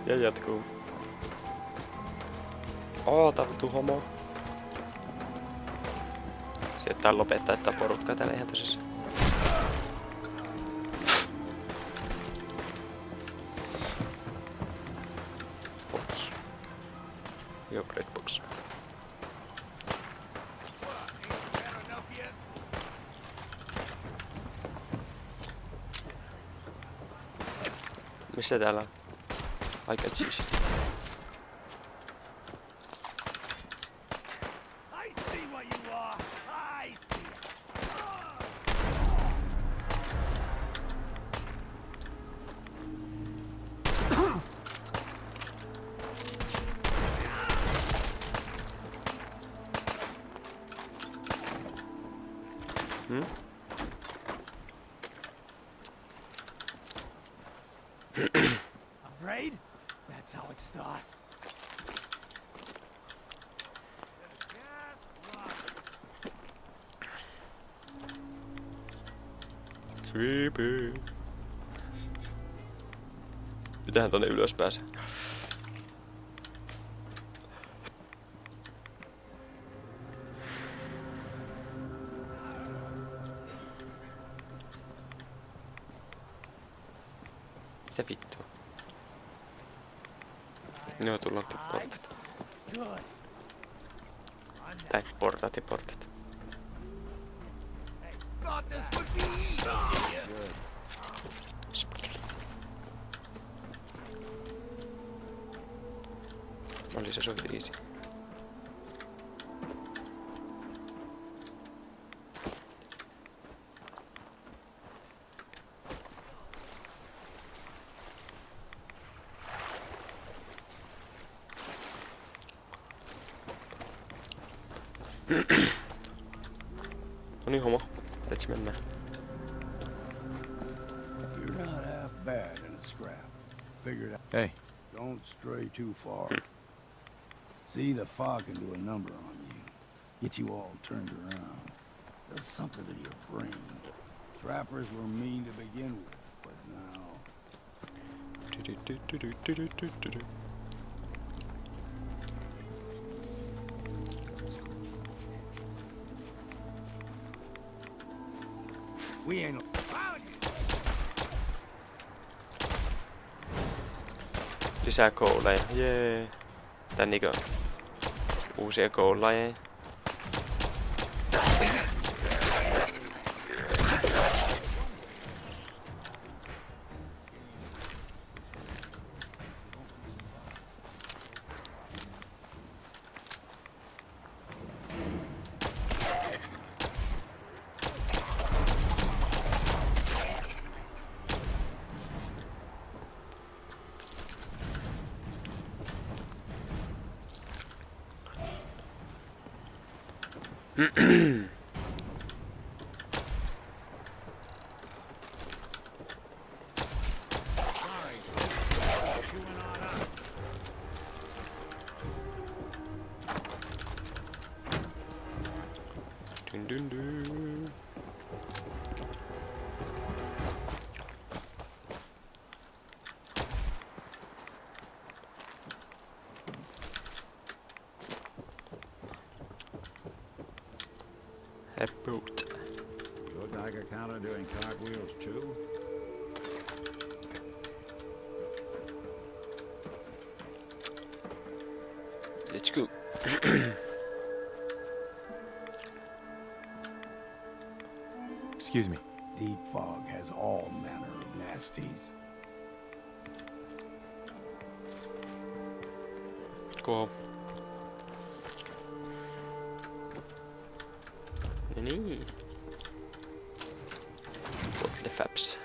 Ja jatkuu. Oota vittu homo. Sieltä lopettaa tää porukkaa täällä ihan tosissaan. Box. Joo, red box. Missä täällä on? Aika cheese. Afraid? That's how it starts. Creepy. Mitähän tonne ylös pääsee? Mitä vittua? Joo, tullaan portat. Tai portat ja portat. Oli se suht easy. No niin, homo. Let's mennään. You're not half bad in a scrap. Figured out. Hey. Don't stray too far. See, the fog can do a number on you. Get you all turned around. Does something to your brain. Trappers were mean to begin with, but now... We ain't... Lisää koulaja, jee. Tää niinkö uusia koulajeja. Dun dun dun. A boat. You look like a counter doing cartwheels too. Let's go. Excuse me. Deep fog has all manner of nasties. Go. Nee. What the faps?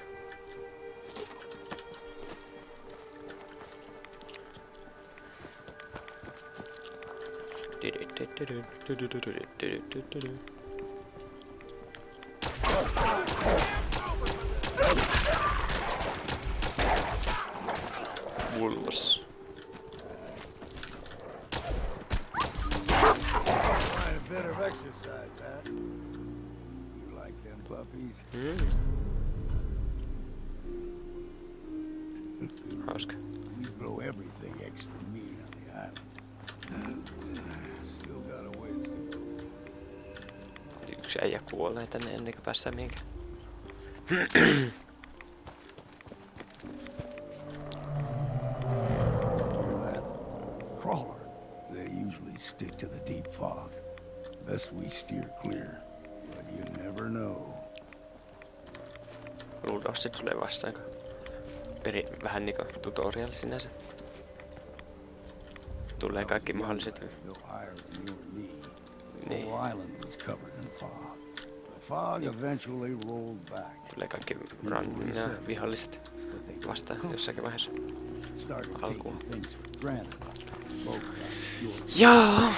Wolves. Quite a bit of exercise, huh? You like them puppies? Hauska. We blow everything extra mean on the island. Still got a ways to go. Yksi äijä kuolee tänne ennen kuin päässään mihinkään. Crawler. They usually stick to the deep fog. Best we steer clear. But you never know. Luultavasti se tulee vastaan, kun vähän niinku tutorial sinänsä. Tulee kaikki mahdolliset. No higher than you and me. The Niin. whole island was covered in fog. The fog eventually rolled back. Tulee kaikki viholliset vastaan jossakin vaiheessa. Started Alkuun. taking things for granted. Folk got sure Joo!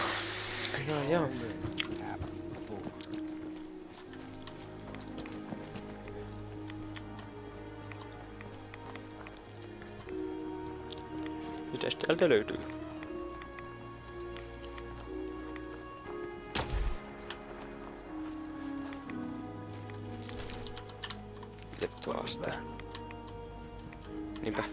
Joo. lived happy before. Mitäs täältä löytyy? Ja tuosta. Niinpä.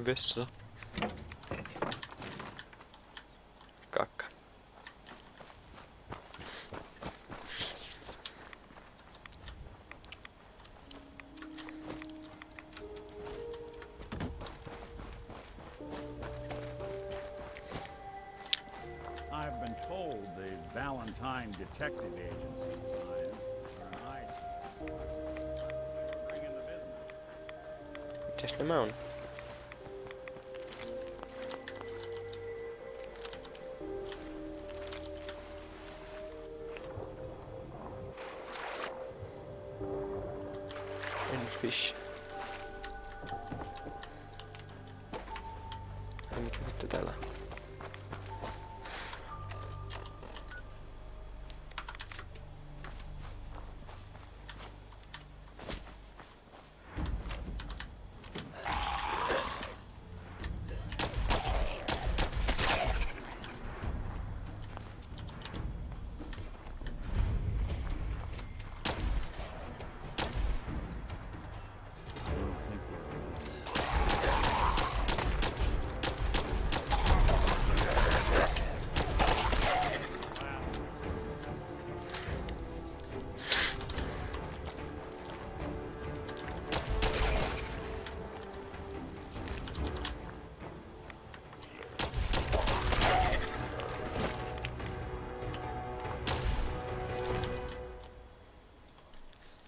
Vessa. Kakka. I've been told the Valentine Detective Agency signs are nice. Bring in the business. Mitäs nämä on? Fish. Ai mikä vittu täällä on?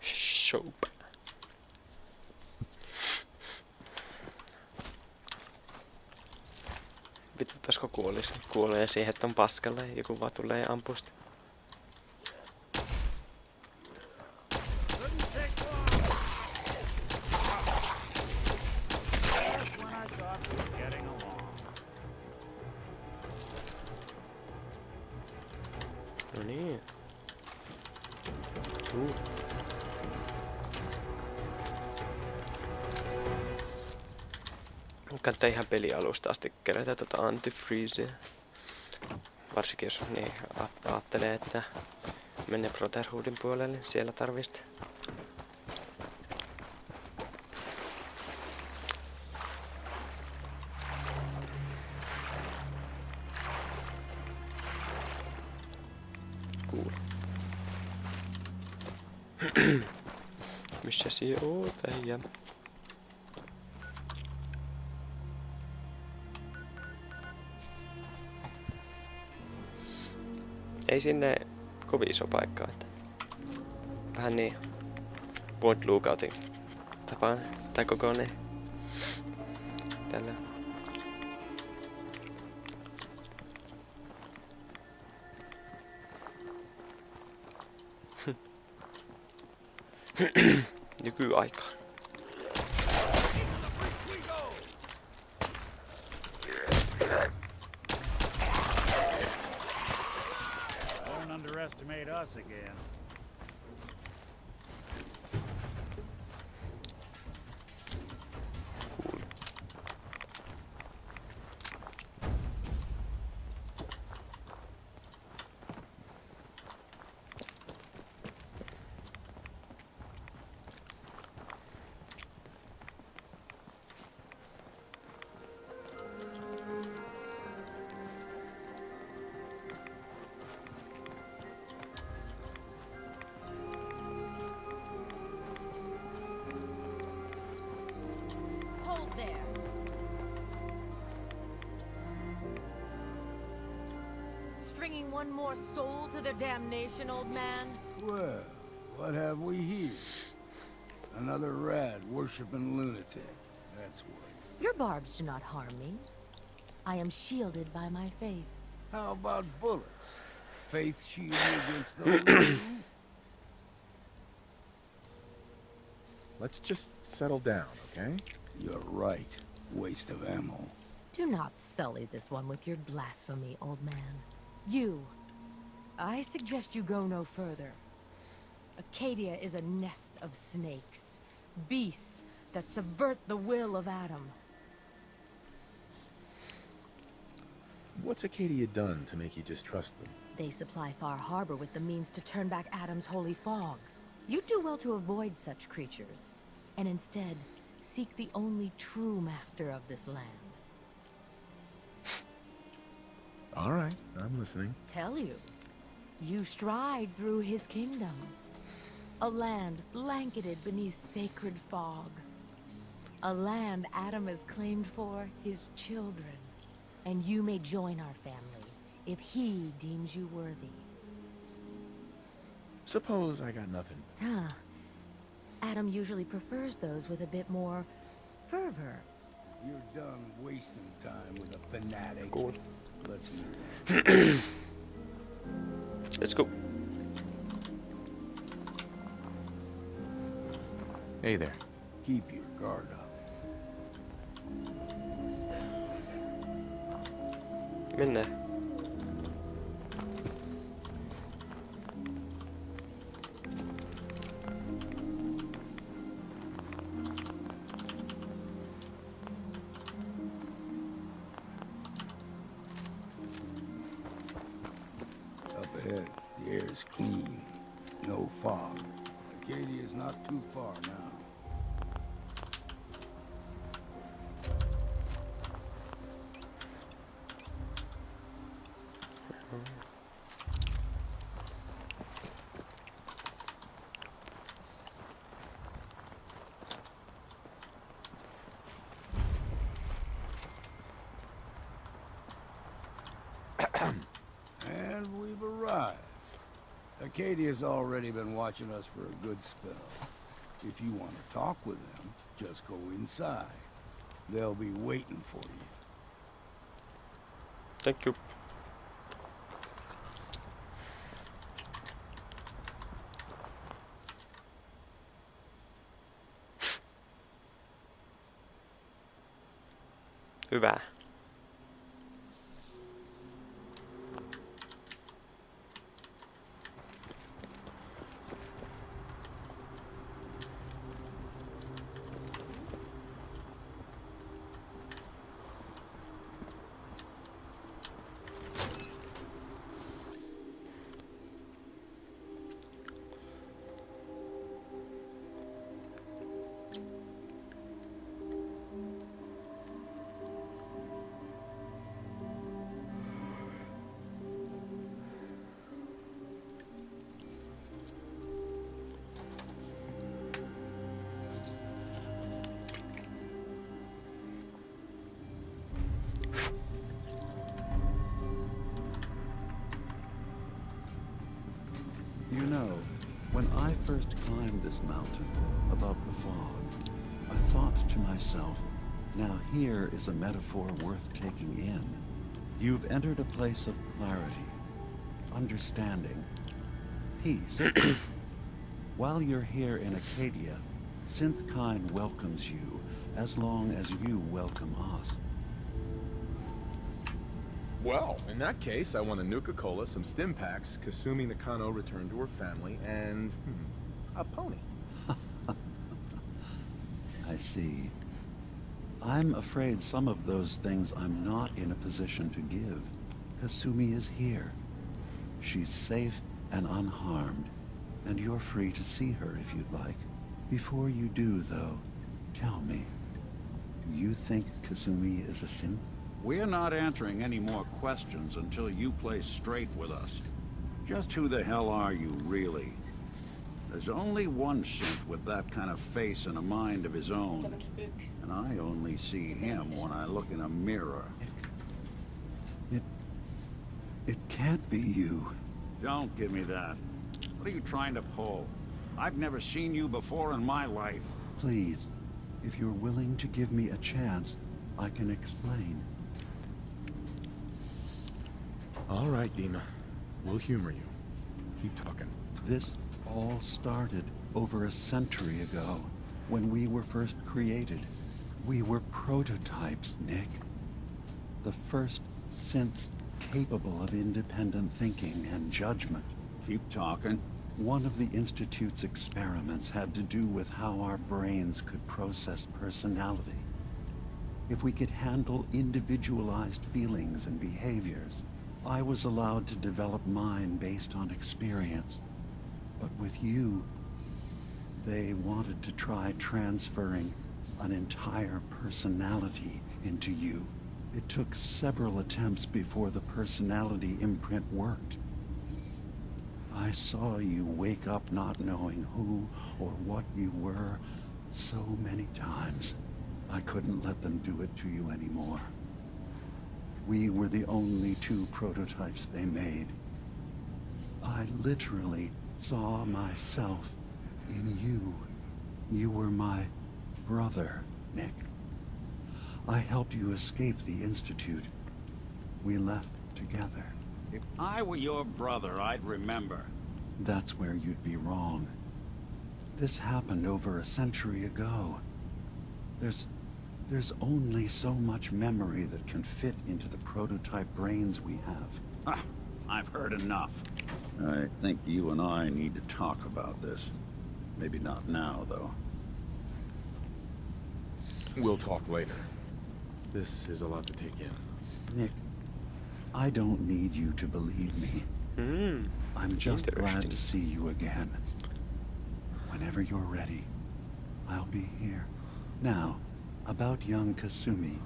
Soap. Vittu tasko kuolee siihen, että on paskalla ja joku vaan tulee ja ampuu sitä. When I thought we were getting along. No niin. Kannattaa ihan pelialusta asti kerätä tuota antifreezea. Varsinkin jos niin ajattelee, että menee Brotherhoodin puolelle, niin siellä tarvitsee. Cool. Missä sinä oot, äijä? Ei sinne kovin iso paikka, että vähän niin point lookoutin tapaan tai kokoinen tällä. Nykyaikaan. Don't underestimate us again. Hold there. Stringing one more soul to their damnation, old man? Well, what have we here? Another rad worshipping lunatic. That's what. Your barbs do not harm me. I am shielded by my faith. How about bullets? Faith shield you against those too? Let's just settle down, okay? You're right. Waste of ammo. Do not sully this one with your blasphemy, old man. You. I suggest you go no further. Acadia is a nest of snakes. Beasts that subvert the will of Adam. What's Acadia done to make you distrust them? They supply Far Harbor with the means to turn back Adam's holy fog. You'd do well to avoid such creatures, and instead seek the only true master of this land. All right, I'm listening. Tell you, you stride through his kingdom. A land blanketed beneath sacred fog. A land Adam has claimed for his children. And you may join our family if he deems you worthy. Suppose I got nothing. Huh. Adam usually prefers those with a bit more fervor. You're done wasting time with a fanatic. Good. Let's move. Let's go. Hey there. Keep your guard up. Mennään. Up ahead, the air is clean. No fog. Acadia is not too far now. And we've arrived. Acadia's already been watching us for a good spell. If you want to talk with them, just go inside. They'll be waiting for you. Thank you. Hyvä. You know, when I first climbed this mountain above the fog, I thought to myself, now here is a metaphor worth taking in. You've entered a place of clarity, understanding, peace. While you're here in Acadia, Synthkind welcomes you as long as you welcome us. Well, in that case, I want a Nuka Cola, some stim packs, Kasumi Nakano returned to her family, and a pony. I see. I'm afraid some of those things I'm not in a position to give. Kasumi is here. She's safe and unharmed, and you're free to see her if you'd like. Before you do, though, tell me, do you think Kasumi is a synth? We're not answering any more questions until you play straight with us. Just who the hell are you, really? There's only one synth with that kind of face and a mind of his own. And I only see him when I look in a mirror. It can't be you. Don't give me that. What are you trying to pull? I've never seen you before in my life. Please, if you're willing to give me a chance, I can explain. All right, Dima. We'll humor you. Keep talking. This all started over a century ago, when we were first created. We were prototypes, Nick. The first synths capable of independent thinking and judgment. Keep talking. One of the Institute's experiments had to do with how our brains could process personality. If we could handle individualized feelings and behaviors, I was allowed to develop mine based on experience. But with you, they wanted to try transferring an entire personality into you. It took several attempts before the personality imprint worked. I saw you wake up not knowing who or what you were so many times. I couldn't let them do it to you anymore. We were the only two prototypes they made. I literally saw myself in you. You were my brother, Nick. I helped you escape the Institute. We left together. If I were your brother, I'd remember. That's where you'd be wrong. This happened over a century ago. There's only so much memory that can fit into the prototype brains we have. Ah, I've heard enough. I think you and I need to talk about this. Maybe not now, though. We'll talk later. This is a lot to take in. Nick, I don't need you to believe me. I'm just glad to see you again. Whenever you're ready, I'll be here. Now, about young Kasumi.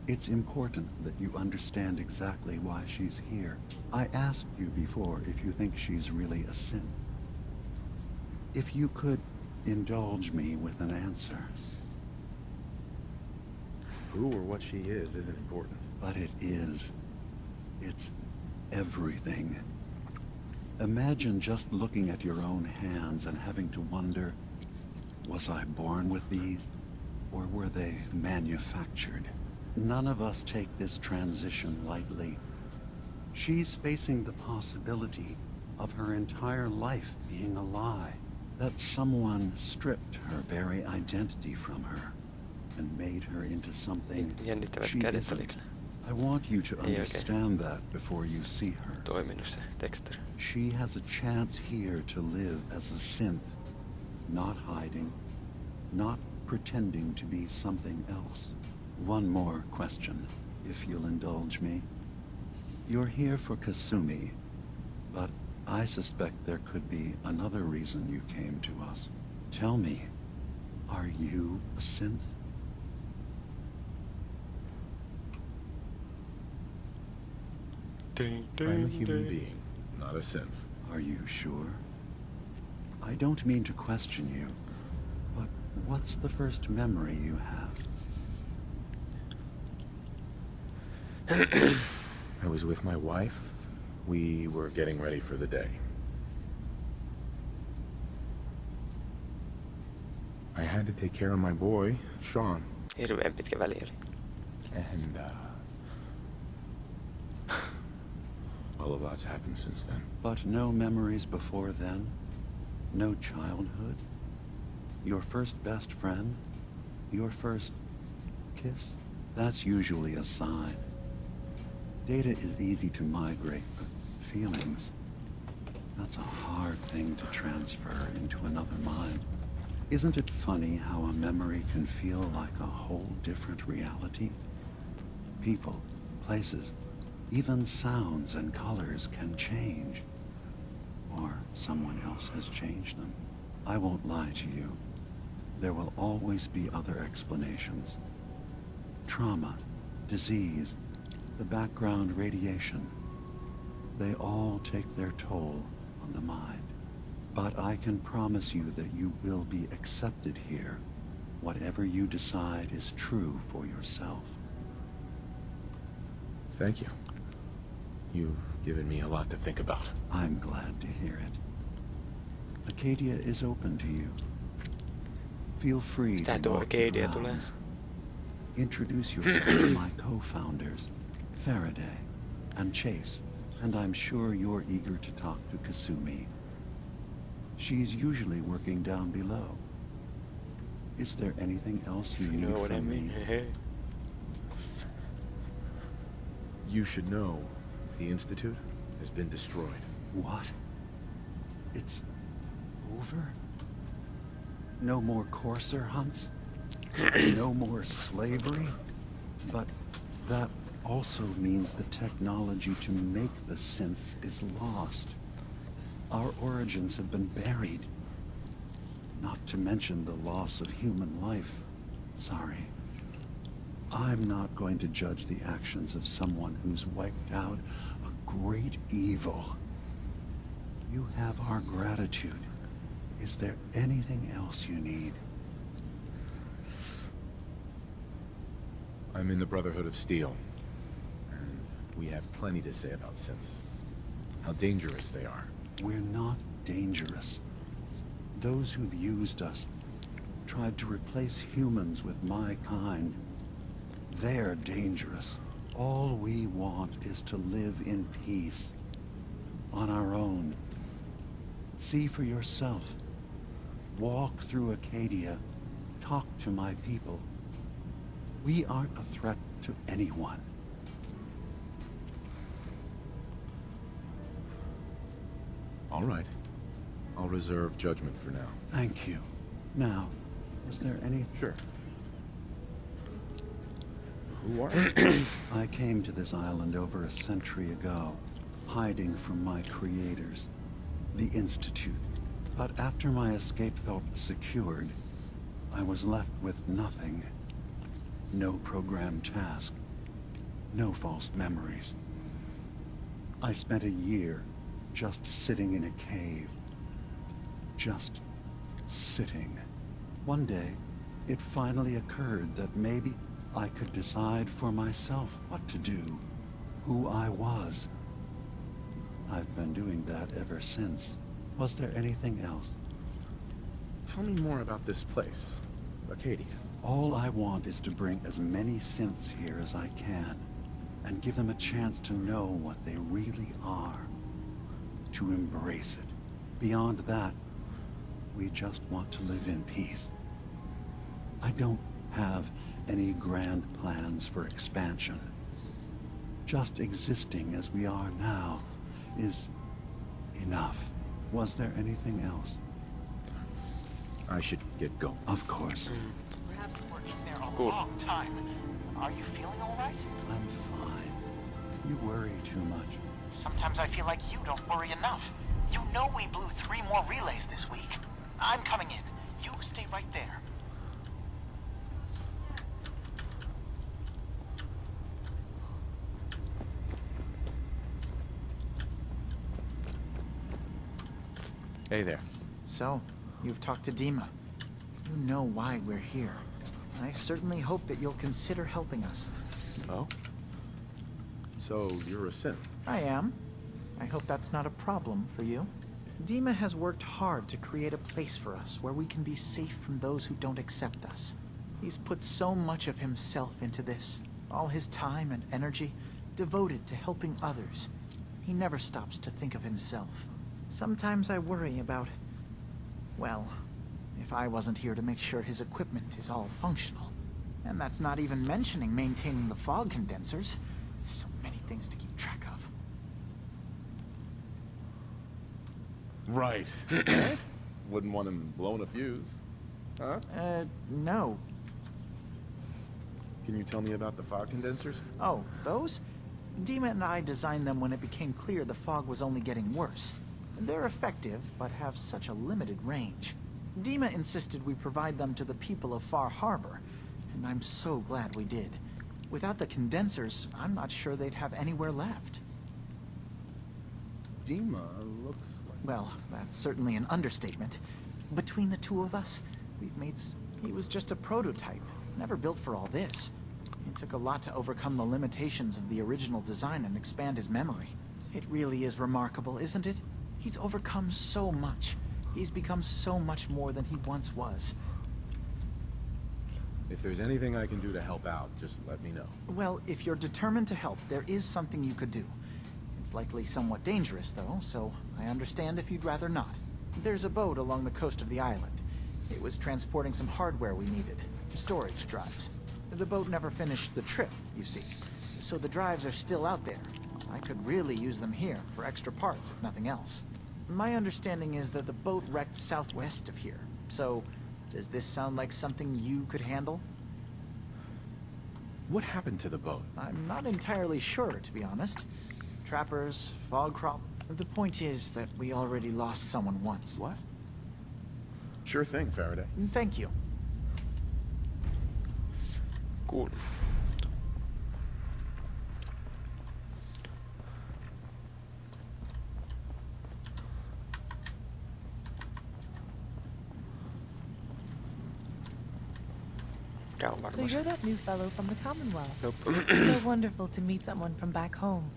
It's important that you understand exactly why she's here. I asked you before if you think she's really a synth. If you could indulge me with an answer. Who or what she is isn't important. But it is. It's everything. Imagine just looking at your own hands and having to wonder, was I born with these? Or were they manufactured? None of us take this transition lightly. She's facing the possibility of her entire life being a lie. That someone stripped her very identity from her and made her into something Jännittävät she kädet isn't. oli kyllä. I want you to Ei understand that before you see her. toiminut se tekstari. She has a chance here to live as a synth, not hiding, not pretending to be something else. One more question, if you'll indulge me. You're here for Kasumi, but I suspect there could be another reason you came to us. Tell me, are you a synth? I'm a human being, not a synth. Are you sure? I don't mean to question you, but what's the first memory you have? I was with my wife. We were getting ready for the day. I had to take care of my boy, Sean. Hirveän pitkä väli oli. And, well, a lot's happened since then. But no memories before then? No childhood? Your first best friend? Your first kiss? That's usually a sign. Data is easy to migrate, but feelings, that's a hard thing to transfer into another mind. Isn't it funny how a memory can feel like a whole different reality? People, places, even sounds and colors can change. Or someone else has changed them. I won't lie to you. There will always be other explanations. Trauma, disease, the background radiation. They all take their toll on the mind. But I can promise you that you will be accepted here. Whatever you decide is true for yourself. Thank you. You've given me a lot to think about. I'm glad to hear it. Acadia is open to you. Feel free to Tää tuo walk the Acadia tulee. grounds. Introduce yourself to my co-founders, Faraday and Chase, and I'm sure you're eager to talk to Kasumi. She's usually working down below. Is there anything else you You need know what I from mean? me? You should know the Institute has been destroyed. What? It's over? No more courser hunts? No more slavery? But that also means the technology to make the synths is lost. Our origins have been buried. Not to mention the loss of human life. Sorry. I'm not going to judge the actions of someone who's wiped out a great evil. You have our gratitude. Is there anything else you need? I'm in the Brotherhood of Steel, and we have plenty to say about synths. How dangerous they are. We're not dangerous. Those who've used us, tried to replace humans with my kind, they're dangerous. All we want is to live in peace. On our own. See for yourself. Walk through Acadia. Talk to my people. We aren't a threat to anyone. All right. I'll reserve judgment for now. Thank you. Now, was there any... Sure. Who are you? I came to this island over a century ago, hiding from my creators, the Institute. But after my escape felt secured, I was left with nothing. No programmed task. No false memories. I spent a year just sitting in a cave. Just sitting. One day, it finally occurred that maybe I could decide for myself what to do, who I was. I've been doing that ever since. Was there anything else? Tell me more about this place, Acadia. All I want is to bring as many synths here as I can, and give them a chance to know what they really are. To embrace it. Beyond that, we just want to live in peace. I don't have any grand plans for expansion. Just existing as we are now is enough. Was there anything else? I should get going. Of course. Perhaps we're in there a Cool. long time. Are you feeling all right? I'm fine. You worry too much. Sometimes I feel like you don't worry enough. You know we blew 3 more relays this week. I'm coming in. You stay right there. Hey there. So, you've talked to Dima. You know why we're here. I certainly hope that you'll consider helping us. Oh? So, you're a synth? I am. I hope that's not a problem for you. Dima has worked hard to create a place for us where we can be safe from those who don't accept us. He's put so much of himself into this, all his time and energy devoted to helping others. He never stops to think of himself. Sometimes I worry about Well, if I wasn't here to make sure his equipment is all functional. And that's not even mentioning maintaining the fog condensers. So many things to keep track of. Right. Wouldn't want him blowing a fuse. Huh? No. Can you tell me about the fog condensers? Oh, those? Dima and I designed them when it became clear the fog was only getting worse. They're effective, but have such a limited range. Dima insisted we provide them to the people of Far Harbor, and I'm so glad we did. Without the condensers, I'm not sure they'd have anywhere left. Dima looks like... Well, that's certainly an understatement. Between the two of us, we've made... He was just a prototype, never built for all this. It took a lot to overcome the limitations of the original design and expand his memory. It really is remarkable, isn't it? He's overcome so much. He's become so much more than he once was. If there's anything I can do to help out, just let me know. Well, if you're determined to help, there is something you could do. It's likely somewhat dangerous, though, so I understand if you'd rather not. There's a boat along the coast of the island. It was transporting some hardware we needed. Storage drives. The boat never finished the trip, you see. So the drives are still out there. I could really use them here for extra parts, if nothing else. My understanding is that the boat wrecked southwest of here. So, does this sound like something you could handle? What happened to the boat? I'm not entirely sure, to be honest. Trappers, fog crop. The point is that we already lost someone once. What? Sure thing, Faraday. Thank you. Cool. So you're that new fellow from the Commonwealth. Nope. So wonderful to meet someone from back home.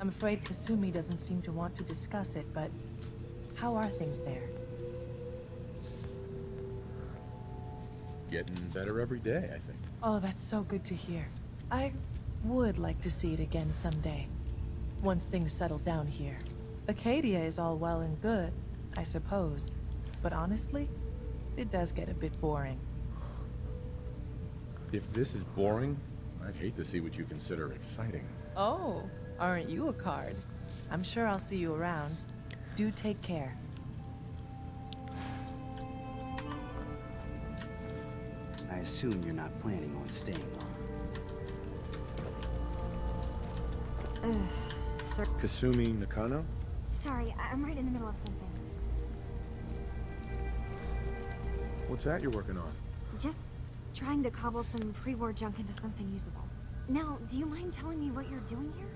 I'm afraid Kasumi doesn't seem to want to discuss it, but how are things there? Getting better every day, I think. Oh, that's so good to hear. I would like to see it again someday. Once things settle down here. Acadia is all well and good, I suppose. But honestly, it does get a bit boring. If this is boring, I'd hate to see what you consider exciting. Oh, aren't you a card? I'm sure I'll see you around. Do take care. I assume you're not planning on staying long. Kasumi Nakano? Sorry, I'm right in the middle of something. What's that you're working on? Just trying to cobble some pre-war junk into something usable. Now, do you mind telling me what you're doing here?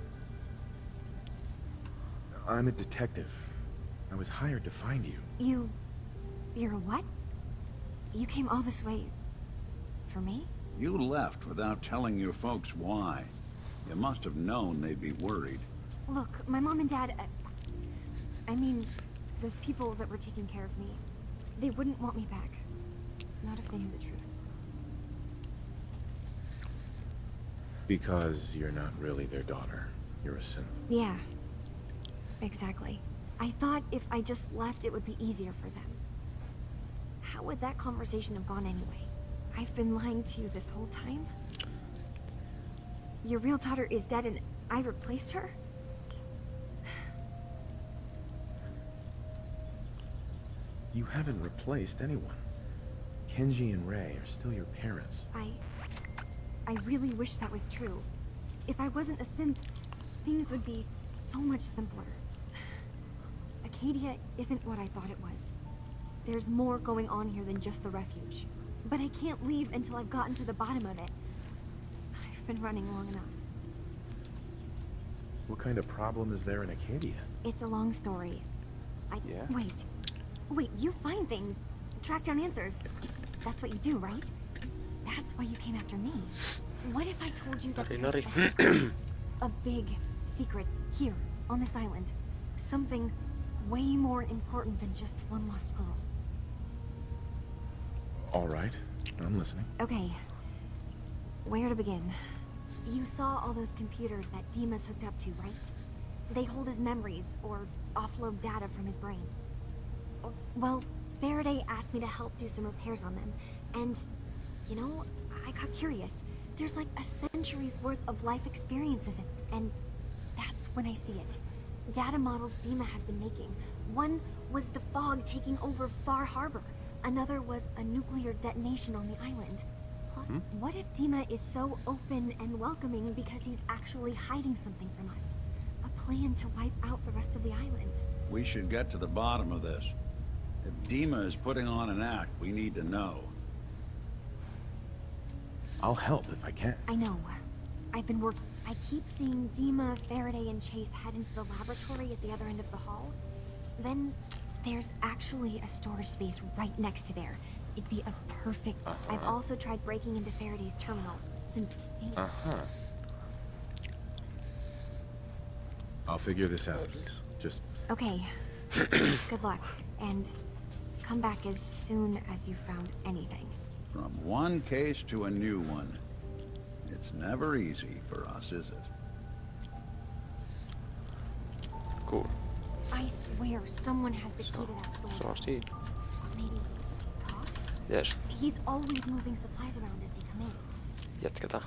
I'm a detective. I was hired to find you. You're a what? You came all this way... for me? You left without telling your folks why. You must have known they'd be worried. Look, my mom and dad... I mean, those people that were taking care of me, they wouldn't want me back. Not if they knew the truth. Because you're not really their daughter. You're a synth. Yeah. Exactly. I thought if I just left, it would be easier for them. How would that conversation have gone anyway? I've been lying to you this whole time? Your real daughter is dead and I replaced her? You haven't replaced anyone. Kenji and Ray are still your parents. I really wish that was true. If I wasn't a synth, things would be so much simpler. Acadia isn't what I thought it was. There's more going on here than just the refuge. But I can't leave until I've gotten to the bottom of it. I've been running long enough. What kind of problem is there in Acadia? It's a long story. Yeah? Wait, you find things. Track down answers. That's what you do, right? That's why you came after me. What if I told you that there's a secret, a big secret here on this island? Something way more important than just one lost girl. All right, I'm listening. Okay. Where to begin? You saw all those computers that Dima's hooked up to, right? They hold his memories, or offload data from his brain. Well, Faraday asked me to help do some repairs on them, and, you know, I got curious. There's like a century's worth of life experiences, and that's when I see it. Data models Dima has been making. One was the fog taking over Far Harbor. Another was a nuclear detonation on the island. Plus, what if Dima is so open and welcoming because he's actually hiding something from us? A plan to wipe out the rest of the island. We should get to the bottom of this. If Dima is putting on an act, we need to know. I'll help if I can. I know. I've been working. I keep seeing Dima, Faraday, and Chase head into the laboratory at the other end of the hall. Then there's actually a storage space right next to there. It'd be a perfect... I've also tried breaking into Faraday's terminal, since... I'll figure this out. Just... Okay. Good luck, and come back as soon as you found anything. From one case to a new one. It's never easy for us, is it? Cool. I swear someone has the key to that storage. Succeed. Maybe Cop? Yes. He's always moving supplies around as they come in. Jatketaan.